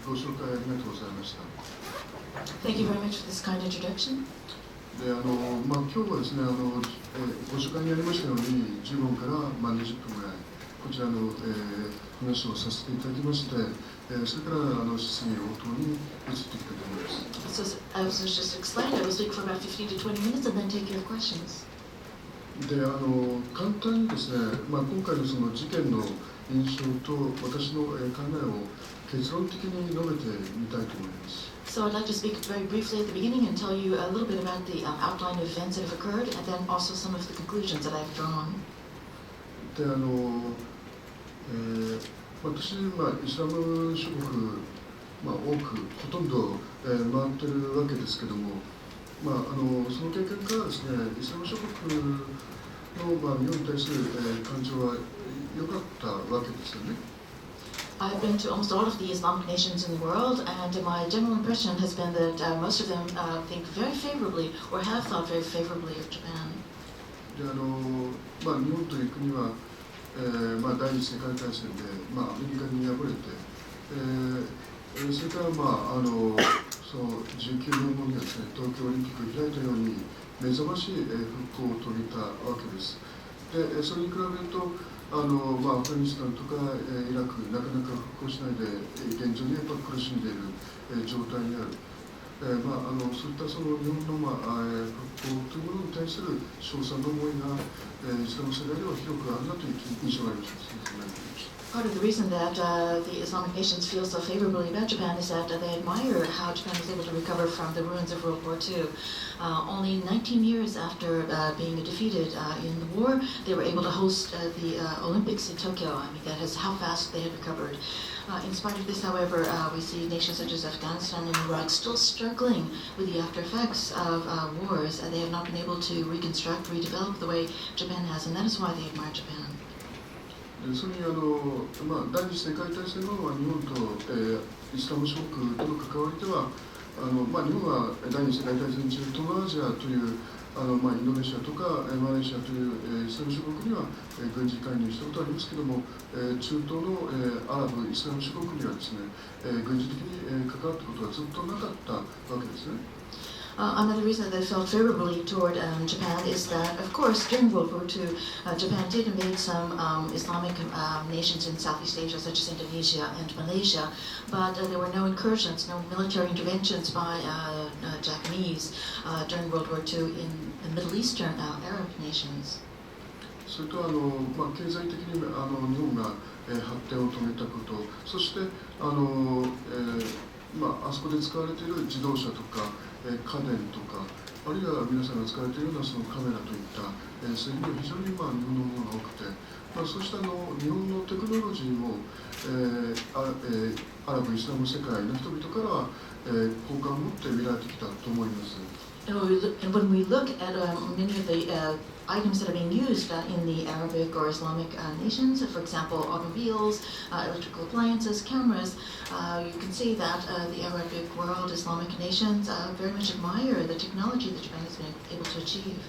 ご紹介ありがとうございました。Thank you very much for this kind introduction. で今日はですねご紹介にありましたように15分から20分ぐらいこちらの、話をさせていただきまして、それから質疑応答に移っていきたいと思います。So as was just explained, I will speak for about 15 to 20 minutes and then take your questions. で簡単にですね、今回のその事件の印象と私の、考えを結論的に述べてみたいと思います。So I'd like to speak very briefly at the beginning and tell you a little bit about the outline of events that have occurred and then also some of the conclusions that I've drawn. で私、イスラム諸国、多くほとんど、回ってるわけですけども、その経験からですね、イスラム諸国の、日本に対する、感情は良かったわけですよね。I've been to almost all of the Islamic nations in the world, and my general impression has been that most of them think very favorably or have thought very favorably of Japan. で日本という国は、第二次世界大戦で、アメリカに敗れて、それから、そう19年後にはですね、東京オリンピックを開いたように目覚ましい復興を遂げたわけです。でそれに比べるとアフガニスタンとかイラクなかなか復興しないで現状にやっぱ苦しんでいる状態にある。そういったその日本の、復興というものに対する称賛の思いが、イスラム世界では広くあるなという印象がありました。Part of the reason that the Islamic nations feel so favorably about Japan is that they admire how Japan was able to recover from the ruins of World War II. Only 19 years after being defeated in the war, they were able to host the Olympics in Tokyo. I mean, that is how fast they had recovered. In spite of this, however, we see nations such as Afghanistan and Iraq still struggling with the after effects of wars. They have not been able to reconstruct, redevelop the way Japan has, and that is why they admire Japan. でそれに第二次世界大戦後の日本と、イスラム諸国との関わりでは日本は第二次世界大戦中東南アジアというインドネシアとかマレーシアという、イスラム諸国には、軍事介入したことはありますけども、中東の、アラブ・イスラム諸国にはですね、軍事的に、関わったことはずっとなかったわけですね。Another reason that they felt favorably toward Japan is that, of course, during World War II, Japan did invade some Islamic nations in Southeast Asia, such as Indonesia and Malaysia, but there were no incursions, no military interventions by Japanese during World War II in the Middle Eastern Arab nations. それと経済的に日本が、発展を遂げたこと、そしてあそこで使われている自動車とか家電とか、あるいは皆さんが使われているようなそのカメラといった、製品が非常に日本のものが多くて、そうした日本のテクノロジーも、アラブ・イスラム世界の人々からは、好感を持って見られてきたと思います。And when we look at many of the items that are being used in the Arabic or Islamic nations, for example, automobiles, electrical appliances, cameras, you can see that the Arabic world, Islamic nations very much admire the technology that Japan has been able to achieve.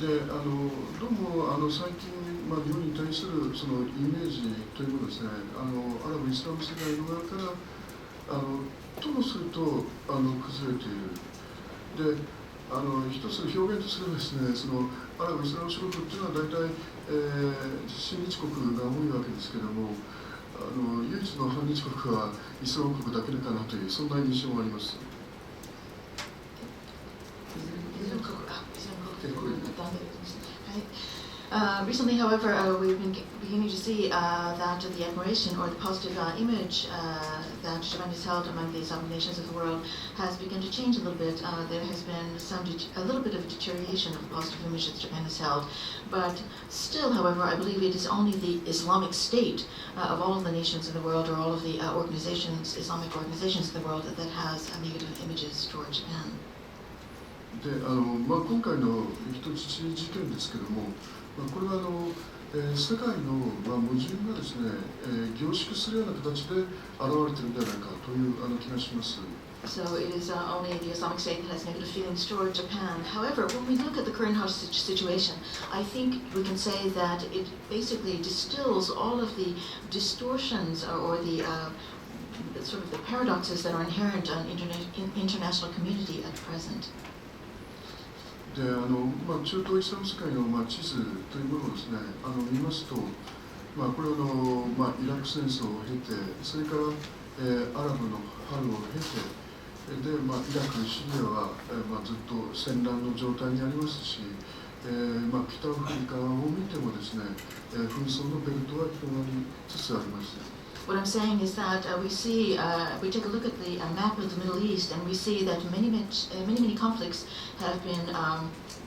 でどうも最近、日本に対するそのイメージというものですね、アラブ・イスラム世界の側からともすると崩れている。で一つ表現とすればですね、そのアラブ・イスラム諸国というのは大体、親日国が多いわけですけれども、唯一の反日国はイスラム国だけかなという、そんな印象があります。Recently, however, we've been beginning to see that the admiration or the positive image that Japan has held among the Islamic nations of the world has begun to change a little bit. There has been a little bit of deterioration of the positive image that Japan has held. But still, however, I believe it is only the Islamic State of all of the nations in the world or all of the Islamic organizations in the world that has negative images toward Japan. で今回の人質事件ですけれども、これは世界の、矛盾がですね、凝縮するような形で現れているのではないかという気がします。So it is only the Islamic State that has negative feelings toward Japan. However, when we look at the current hostage situation, I think we can say that it basically distills all of the distortions or the sort of the paradoxes that are inherent in international community at present. で中東イスラム世界の、地図というものをですね見ますと、これはイラク戦争を経て、それから、アラブの春を経て、で、イラク、シリアは、ずっと戦乱の状態にありますし、北アフリカを見てもですね、紛争のベルトは広がりつつあります。What I'm saying is that we take a look at the map of the Middle East, and we see that many conflicts have been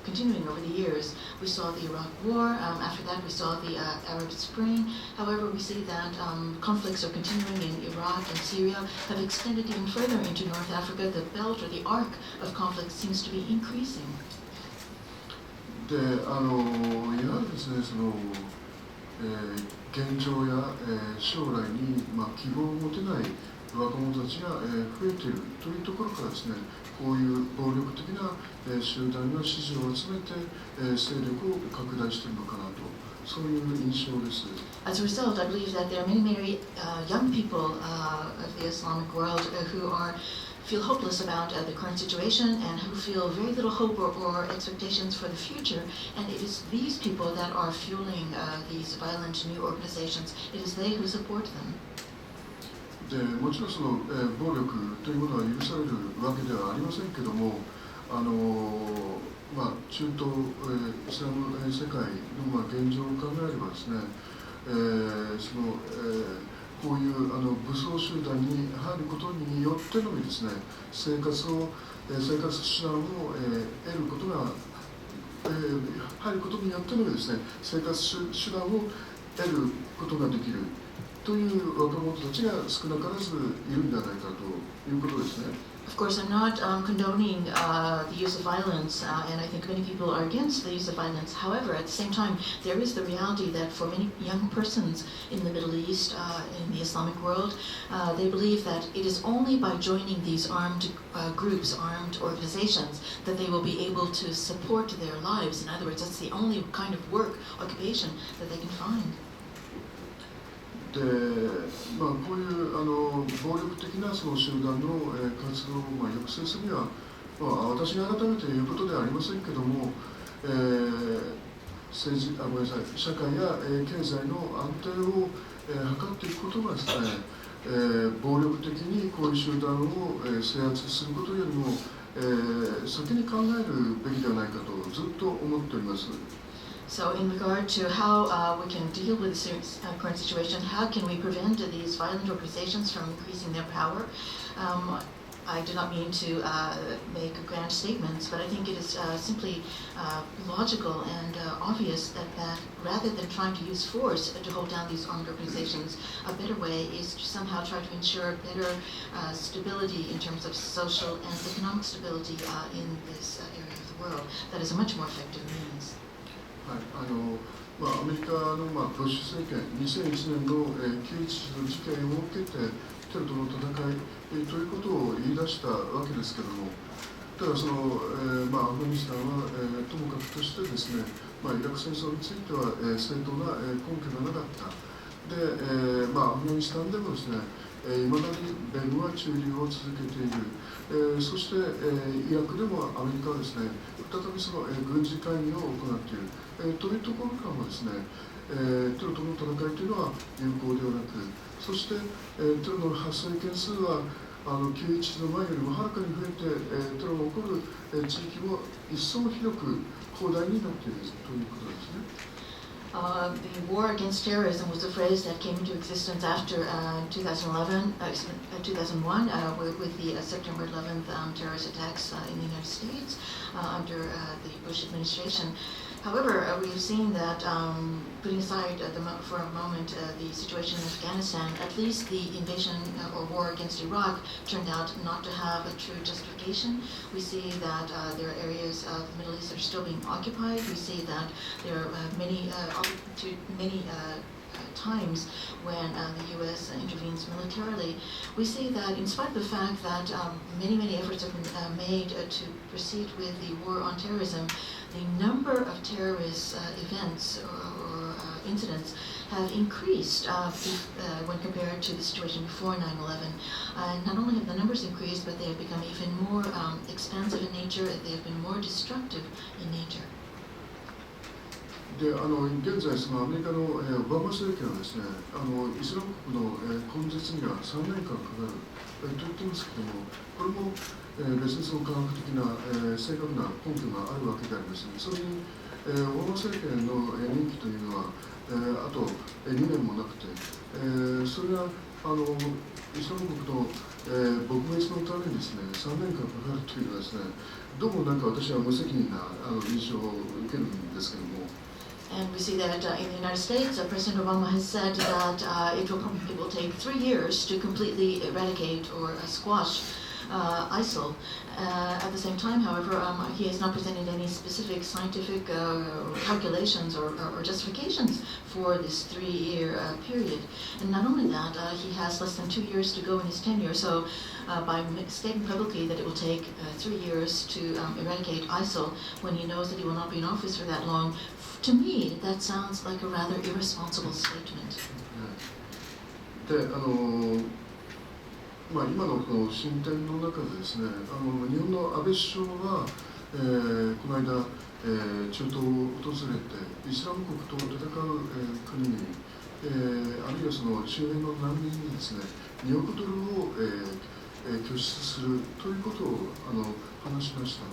continuing over the years. We saw the Iraq War. After that, we saw the Arab Spring. However, we see that conflicts are continuing in Iraq and Syria, have extended even further into North Africa. The belt or the arc of conflict seems to be increasing. で、やはりですね、現状や、将来に、希望を持てない若者たちが、増えているというところからですね、こういう暴力的な、集団が支持を集めて、勢力を拡大しているのかなと、そういう印象です。As a result, I believe that there are many young people of the Islamic world who feel hopeless about the current situation and who feel very little hope or expectations for the future. And it is these people that are fueling these violent new organizations. It is they who support them. でもちろん暴力というものは許されるわけではありませんけども、中東、イスラム世界の、現状を考えればですね、こういう武装集団に入ることによってのみですね、生活手段を、得ることが、入ることによってのみですね、生活手段を得ることができるという若者たちが少なからずいるんではないかということですね。Of course, I'm not condoning the use of violence, and I think many people are against the use of violence. However, at the same time, there is the reality that for many young persons in the Middle East, in the Islamic world, they believe that it is only by joining these armed groups, armed organizations, that they will be able to support their lives. In other words, that's the only kind of work, occupation that they can find. でこういう暴力的な集団の、活動を、抑制するには、私が改めて言うことではありませんけども、社会や、経済の安定を、図っていくことがですね、暴力的にこういう集団を、制圧することよりも、先に考えるべきではないかとずっと思っております。So in regard to how we can deal with the current situation, how can we prevent these violent organizations from increasing their power? I do not mean to make grand statements, but I think it is simply logical and obvious that rather than trying to use force to hold down these armed organizations, a better way is to somehow try to ensure better stability in terms of social and economic stability in this area of the world. That is a much more effective means. はい、アメリカの、ブッシュ政権、2001年の、9.11の事件を受けて、テロとの戦い、ということを言い出したわけですけれども、ただアフガニスタンは、ともかくとしてですね、イラク戦争については、正当な、根拠がなかった。で、アフガニスタンでもですね、いまだに米軍は駐留を続けている。そして、イラクでもアメリカはですね、再び軍事介入を行っている。というところからもですね、テロとの戦いというのは有効ではなく、そして、テロの発生件数は9.11の前よりもはるかに増えて、テロが起こる、地域も一層広く広大になっているということですね。The war against terrorism was a phrase that came into existence after 2001 with the September 11th terrorist attacks in the United States under the Bush administration. However, we've seen that, putting aside for a moment the situation in Afghanistan, at least the invasion or war against Iraq turned out not to have a true justification. We see that there are areas of the Middle East that are still being occupied. We see that there are many times when the U.S. intervenes militarily. We see that in spite of the fact that many efforts have been made to proceed with the war on terrorism, the number of terrorist events or incidents have increased when compared to the situation before 9/11. Not only have the numbers increased, but they have become even more expansive in nature. They have been more destructive in nature. で現在、そのアメリカの、オバマ政権はですね、イスラム国の、根絶には3年間かかる、と言ってますけども、これも、別にその科学的な、正確な根拠があるわけでありますね。それに、オバマ政権の、任期というのは、あと、2年もなくて、それがイスラム国の、撲滅のためにですね、3年間かかるというのはですね、どうもなんか私は無責任な印象を受けるんですけども。And we see that in the United States, President Obama has said that it will take 3 years to completely eradicate or squash ISIL. At the same time, however, he has not presented any specific scientific calculations or justifications for this 3-year period. And not only that, he has less than 2 years to go in his tenure. So by stating publicly that it will take 3 years to eradicate ISIL when he knows that he will not be in office for that long, to me, that sounds like a rather irresponsible statement. で、今のこの進展の中でですね、日本の安倍首相は、この間、中東を訪れて、イスラム国と戦う、国々、あるいはその周辺の難民にですね、2億ドルを、拠出するということを話しました。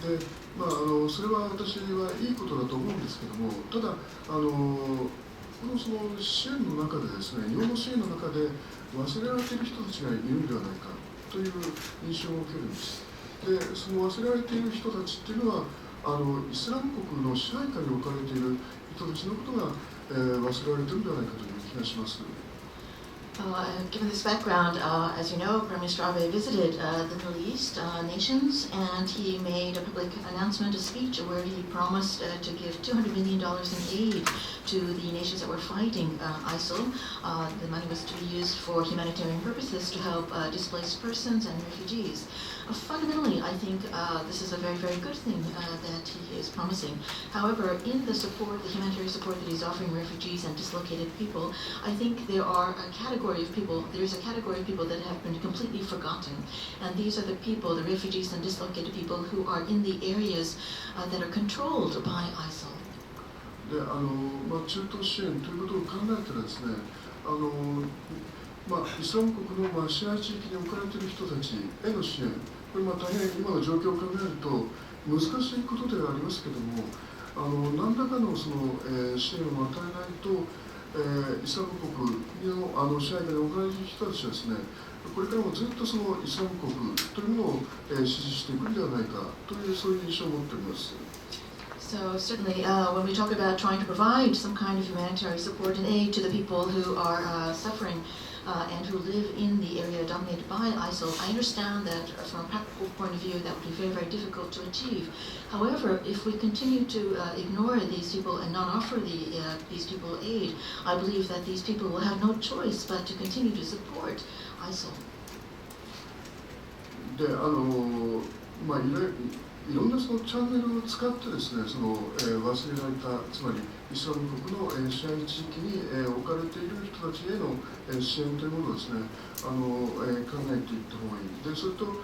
でそれは私はいいことだと思うんですけども、ただこのその支援の中でですね、日本の支援の中で忘れられている人たちがいるんではないかという印象を受けるんです。で、その忘れられている人たちっていうのはイスラム国の支配下に置かれている人たちのことが、忘れられているんではないかという気がします。Given this background, as you know, Prime Minister Abe visited the Middle East nations, and he made a public announcement, a speech, where he promised to give $200 million in aid to the nations that were fighting ISIL. The money was to be used for humanitarian purposes to help displaced persons and refugees. Fundamentally, I think this is a very, very good thing that he is promising. However, in the support, the humanitarian support that he's offering refugees and dislocated people, I think there's a category of people that have been completely forgotten. And these are the people, the refugees and dislocated people who are in the areas that are controlled by ISIL. で中東支援ということを考えたらですね、イスラム国の支配地域に置かれている人たちへの支援、これ大変今の状況を考えると難しいことではありますけれども、何らかのその、支援を与えないと、イスラム国の支配下に置かれている人たちはですね、これからもずっとそのイスラム国というものを、支持していくんではないかというそういう印象を持っております。So certainly, when we talk about trying to provide some kind of humanitarian support and aid to the people who are suffering and who live in the area dominated by ISIL, I understand that from a practical point of view that would be very, very difficult to achieve. However, if we continue to ignore these people and not offer these people aid, I believe that these people will have no choice but to continue to support ISIL. でいろんなそのチャンネルを使ってですね、その、忘れられた、つまりイスラム国の、支配地域に、置かれている人たちへの、支援というものをですね、考えていった方がいい。で、それと、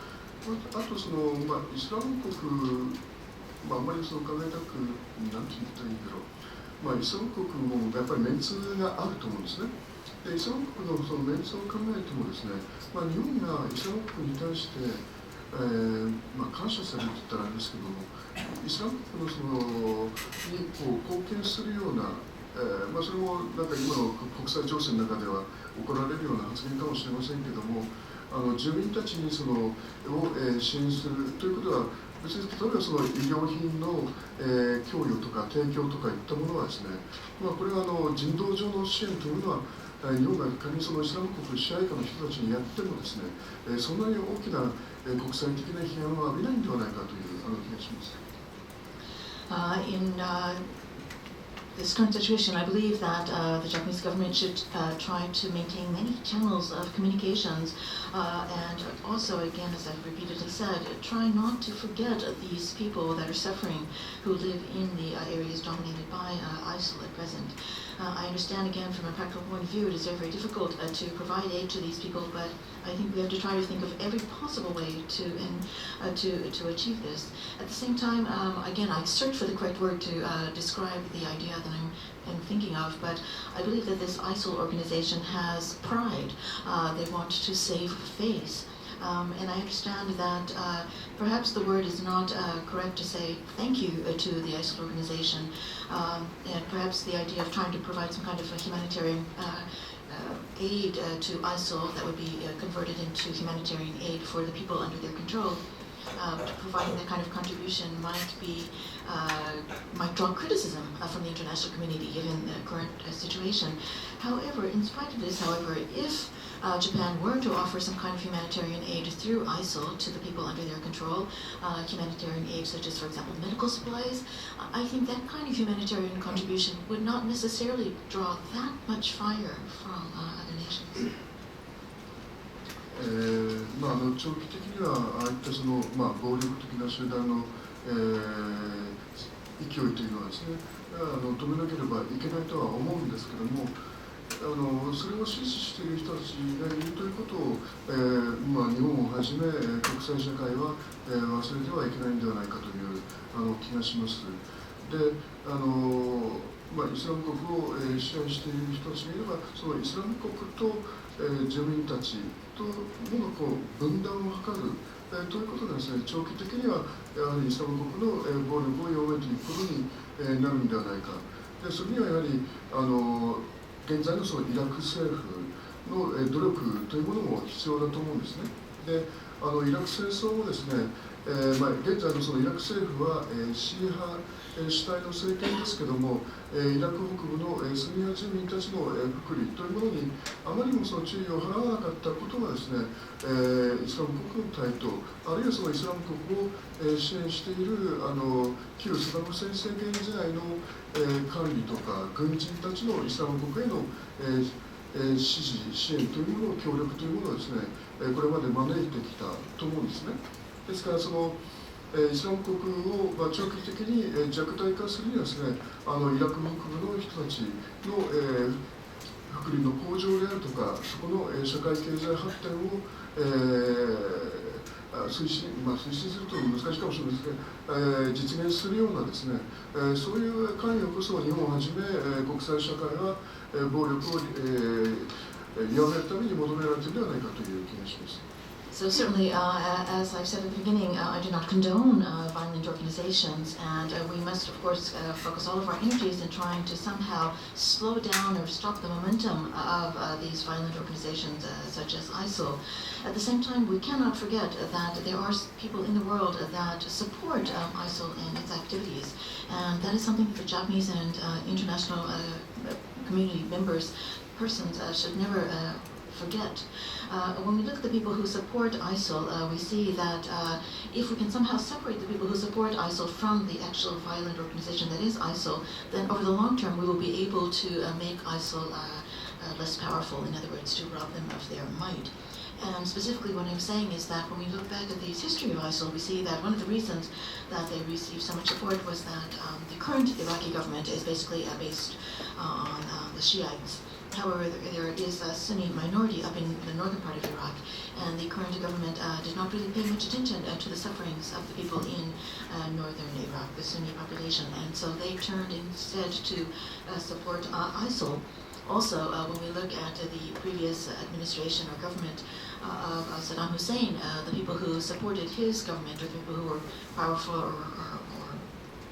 あとその、イスラム国、あんまりその考えたく、なんて言ったらいいんだろう。イスラム国もやっぱりメンツがあると思うんですね。で、イスラム国のそのメンツを考えてもですね、日本がイスラム国に対して感謝されると言ったらあれですけども、イスラム国のそのにこう貢献するような、それもなんか今の国際情勢の中では行われるような発言かもしれませんけども、住民たちにそのを、支援するということは、別に例えばその医療品の、供与とか提供とかいったものはですね、これは人道上の支援というのは日本が仮にそのイスラム国支配下の人たちにやってもですね、そんなに大きな国際的な批判を浴びないんではないかという気がします。this current situation, I believe that the Japanese government should try to maintain many channels of communications, and also, again, as I've repeatedly said, try not to forget these people that are suffering who live in the areas dominated by ISIL at present. I understand, again, from a practical point of view, it is very, very difficult to provide aid to these people, but I think we have to try to think of every possible way to achieve this. At the same time, again, I search for the correct word to describe the idea that I'm thinking of, but I believe that this ISIL organization has pride. They want to save face. And I understand that perhaps the word is not correct to say thank you to the ISIL organization, and perhaps the idea of trying to provide some kind of a humanitarian aid to ISIL that would be converted into humanitarian aid for the people under their control. Providing that kind of contribution might draw criticism from the international community given the current situation. However, in spite of this, if Japan were to offer some kind of humanitarian aid through ISIL to the people under their control, humanitarian aid such as, for example, medical supplies, I think that kind of humanitarian contribution would not necessarily draw that much fire from other nations. 長期的にはああいった暴力的な集団の、勢いというのはですね、止めなければいけないとは思うんですけども、それを支持している人たちがいるということを、日本をはじめ国際社会は、忘れてはいけないんではないかという気がします。で、イスラム国を、支配している人たちがいれば、そのイスラム国と、住民たちとの分断を図る、ということがですね、長期的にはやはりイスラム国の、暴力を弱めていくことに、なるんではないか。で、それにはやはり現在のそのイラク政府の、努力というものも必要だと思うんですね。で、イラク戦争もですね、現在のそのイラク政府は、シーア派主体の政権ですけれども、イラク北部のスンニ派住民たちの福利というものにあまりにもその注意を払わなかったことがですね、イスラム国の台頭、あるいはそのイスラム国を支援している旧サダム・フセイン政権時代の管理とか軍人たちのイスラム国への支持、支援というものを協力というものをですね、これまで招いてきたと思うんですね。ですからそのイスラム国を長期的に弱体化するにはですね、イラク北部の人たちの福利の向上であるとか、そこの社会経済発展を推進すると難しいかもしれませんが、実現するようなですね、そういう関与こそ日本をはじめ国際社会は暴力を弱めるために求められているのではないかという気がします。So certainly, as I've said at the beginning, I do not condone violent organizations, and we must, of course, focus all of our energies in trying to somehow slow down or stop the momentum of these violent organizations such as ISIL. At the same time, we cannot forget that there are people in the world that support ISIL and its activities, and that is something that the Japanese and international community persons should never forget. When we look at the people who support ISIL, we see that if we can somehow separate the people who support ISIL from the actual violent organization that is ISIL, then over the long term we will be able to make ISIL less powerful, in other words, to rob them of their might. And specifically what I'm saying is that when we look back at the history of ISIL, we see that one of the reasons that they received so much support was that the current Iraqi government is basically based on the Shiites. However, there is a Sunni minority up in the northern part of Iraq, and the current government did not really pay much attention to the sufferings of the people in northern Iraq, the Sunni population, and so they turned instead to support ISIL. Also, when we look at the previous administration or government of Saddam Hussein, the people who supported his government, or the people who were powerful or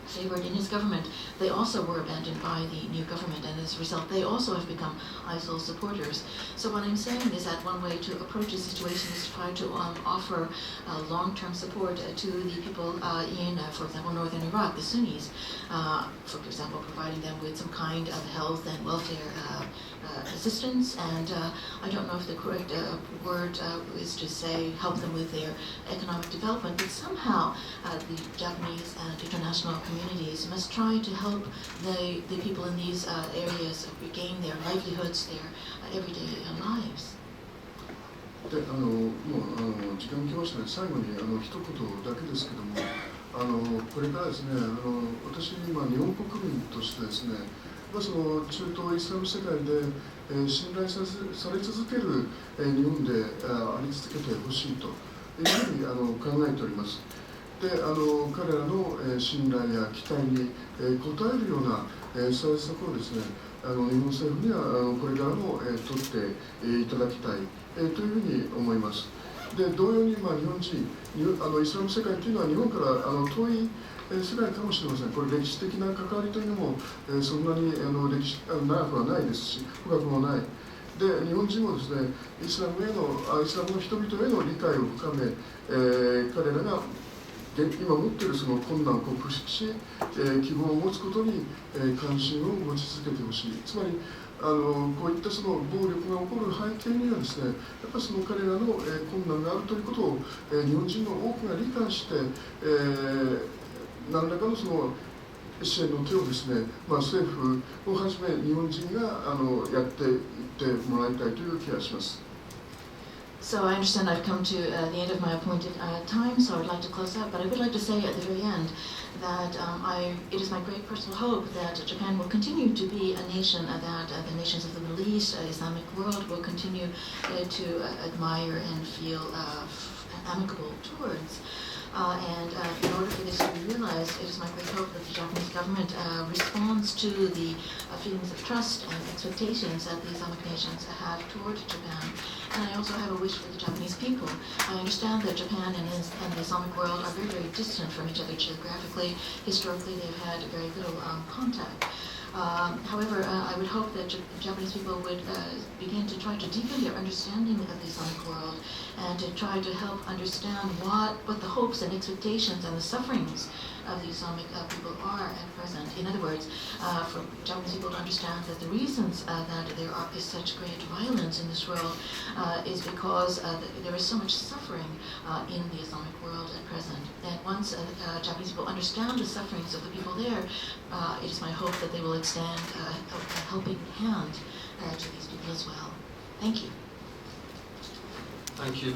favored in his government, they also were abandoned by the new government, and as a result they also have become ISIL supporters. So what I'm saying is that one way to approach the situation is to try to offer long-term support to the people in, for example, northern Iraq, the Sunnis, for example, providing them with some kind of health and welfare assistance, and I don't know if the correct word is to say help them with their economic development, but somehow the Japanese and international communities must try to help the people in these areas regain their livelihoods, their everyday lives. でもう時間来ましたね。最後に一言だけですけども、これからですね、私今日本国民としてですね、その中東イスラム世界で、信頼され続ける、日本であり続けてほしいというふうに考えております。で彼らの、信頼や期待に、応えるような、政策をですね、日本政府にはこれからも、取っていただきたい、というふうに思います。で同様に、日本人イスラム世界というのは日本から遠い世界かもしれません。これ歴史的な関わりというのも、そんなに歴史長くはないですし、深くもない。で日本人もですね、イスラムの人々への理解を深め、彼らが今持っているその困難を克服し、希望を持つことに、関心を持ち続けてほしい。つまりこういったその暴力が起こる背景にはですね、やっぱりその彼らの、困難があるということを、日本人の多くが理解して、何らかのその支援の手をですね、政府をはじめ日本人がやっていってもらいたいという気がします。So I understand I've come to the end of my appointed time, so I would like to close up. But I would like to say at the very end that it is my great personal hope that Japan will continue to be a nation that the nations of the Middle East, Islamic world, will continue to admire and feel amicable towards. And in order for this to be realized, it is my great hope that the Japanese government responds to the feelings of trust and expectations that the Islamic nations have toward Japan. And I also have a wish for the Japanese people. I understand that Japan and the Islamic world are very, very distant from each other geographically. Historically, they've had very little contact. However, I would hope that Japanese people would begin to try to deepen their understanding of the Islamic world and to try to help understand what the hopes and expectations and the sufferings of the Islamic people are at present. In other words, for Japanese people to understand that the reasons that there is such great violence in this world is because there is so much suffering in the Islamic world at present. And once Japanese people understand the sufferings of the people there, it is my hope that they will extend a helping hand to these people as well. Thank you. Thank you.